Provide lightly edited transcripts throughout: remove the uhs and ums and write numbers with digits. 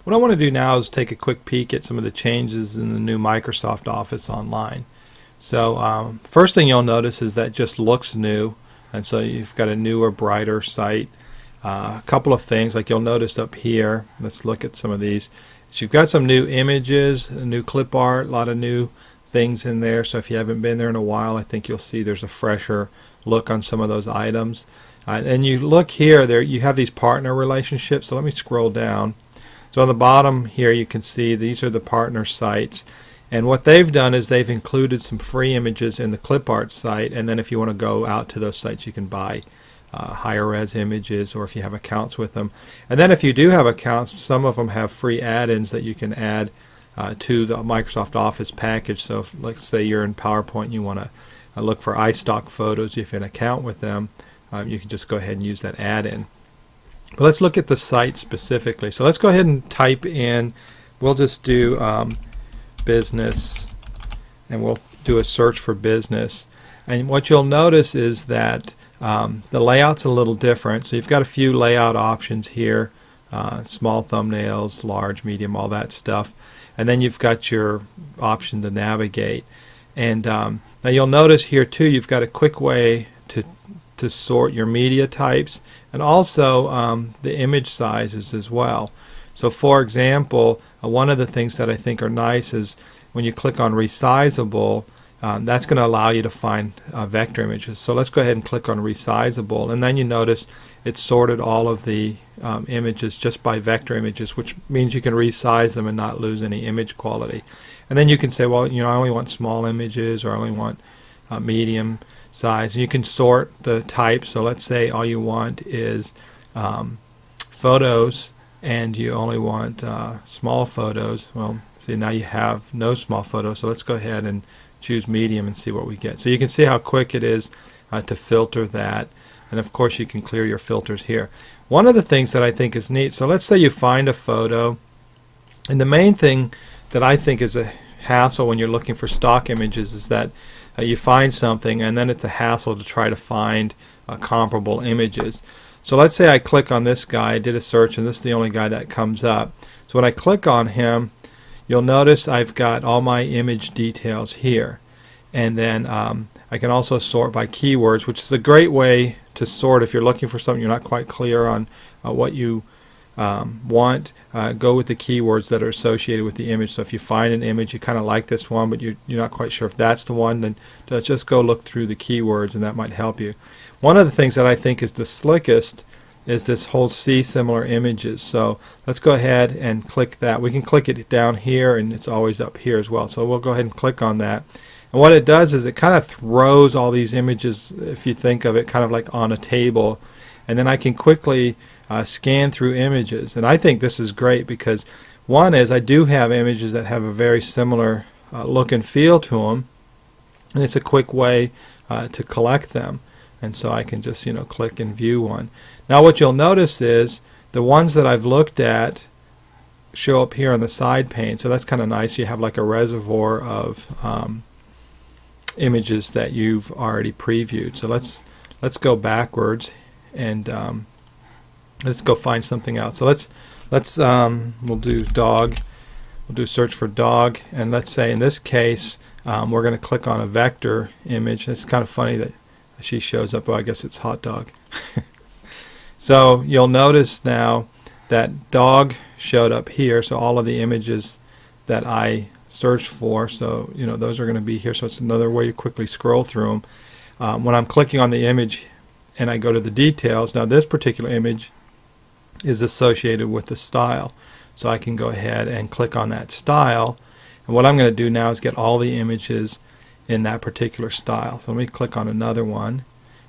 What I want to do now is take a quick peek at some of the changes in the new Microsoft Office Online. So first thing you'll notice is that it just looks new, and so you've got a newer, brighter site. A couple of things like you'll notice up here, let's look at some of these. So you've got some new images, a new clip art, a lot of new things in there. So if you haven't been there in a while, I think you'll see there's a fresher look on some of those items. And you look here, there you have these partner relationships. So let me scroll down. So on the bottom here you can see these are the partner sites, and what they've done is they've included some free images in the clip art site, and then if you want to go out to those sites you can buy higher res images, or if you have accounts with them. And then if you do have accounts, some of them have free add-ins that you can add to the Microsoft Office package. So if, let's say you're in PowerPoint and you want to look for iStock photos, if you have an account with them, you can just go ahead and use that add-in. But let's look at the site specifically. So let's go ahead and type in, we'll just do business, and we'll do a search for business. And what you'll notice is that the layout's a little different. So you've got a few layout options here, small thumbnails, large, medium, all that stuff. And then you've got your option to navigate. And now you'll notice here too, you've got a quick way to sort your media types, and also the image sizes as well. So for example, one of the things that I think are nice is when you click on resizable, that's going to allow you to find vector images. So let's go ahead and click on resizable, and then you notice it's sorted all of the images just by vector images, which means you can resize them and not lose any image quality. And then you can say, well, I only want small images, or I only want medium size, and you can sort the type. So let's say all you want is photos, and you only want small photos. Well, see, now you have no small photos, so let's go ahead and choose medium and see what we get. So you can see how quick it is to filter that, and of course you can clear your filters here. One of the things that I think is neat, so let's say you find a photo, and the main thing that I think is a hassle when you're looking for stock images is that you find something and then it's a hassle to try to find comparable images. So let's say I click on this guy, I did a search, and this is the only guy that comes up. So when I click on him, you'll notice I've got all my image details here. And then I can also sort by keywords, which is a great way to sort if you're looking for something you're not quite clear on what you want. Go with the keywords that are associated with the image. So if you find an image, you kind of like this one, but you're not quite sure if that's the one, then just go look through the keywords, and that might help you. One of the things that I think is the slickest is this whole see similar images. So let's go ahead and click that. We can click it down here, and it's always up here as well. So we'll go ahead and click on that. And what it does is it kind of throws all these images, if you think of it, kind of like on a table. And then I can quickly scan through images. And I think this is great because one is I do have images that have a very similar look and feel to them, and it's a quick way to collect them. And so I can just click and view one. Now what you'll notice is the ones that I've looked at show up here on the side pane, so that's kind of nice. You have like a reservoir of images that you've already previewed. So let's go backwards and let's go find something else. So we'll do dog. We'll do search for dog, and let's say in this case we're going to click on a vector image. It's kind of funny that she shows up. Well, I guess it's hot dog. So you'll notice now that dog showed up here. So all of the images that I searched for, so those are going to be here. So it's another way to quickly scroll through them. When I'm clicking on the image and I go to the details, now this particular image is associated with the style. So I can go ahead and click on that style, and what I'm going to do now is get all the images in that particular style. So let me click on another one,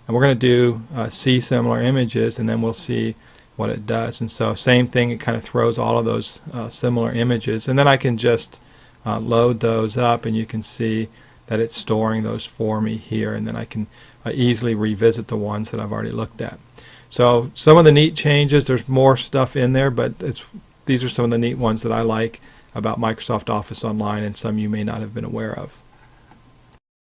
and we're going to do see similar images, and then we'll see what it does. And so same thing, it kind of throws all of those similar images, and then I can just load those up, and you can see that it's storing those for me here, and then I can easily revisit the ones that I've already looked at. So some of the neat changes, there's more stuff in there, but these are some of the neat ones that I like about Microsoft Office Online, and some you may not have been aware of.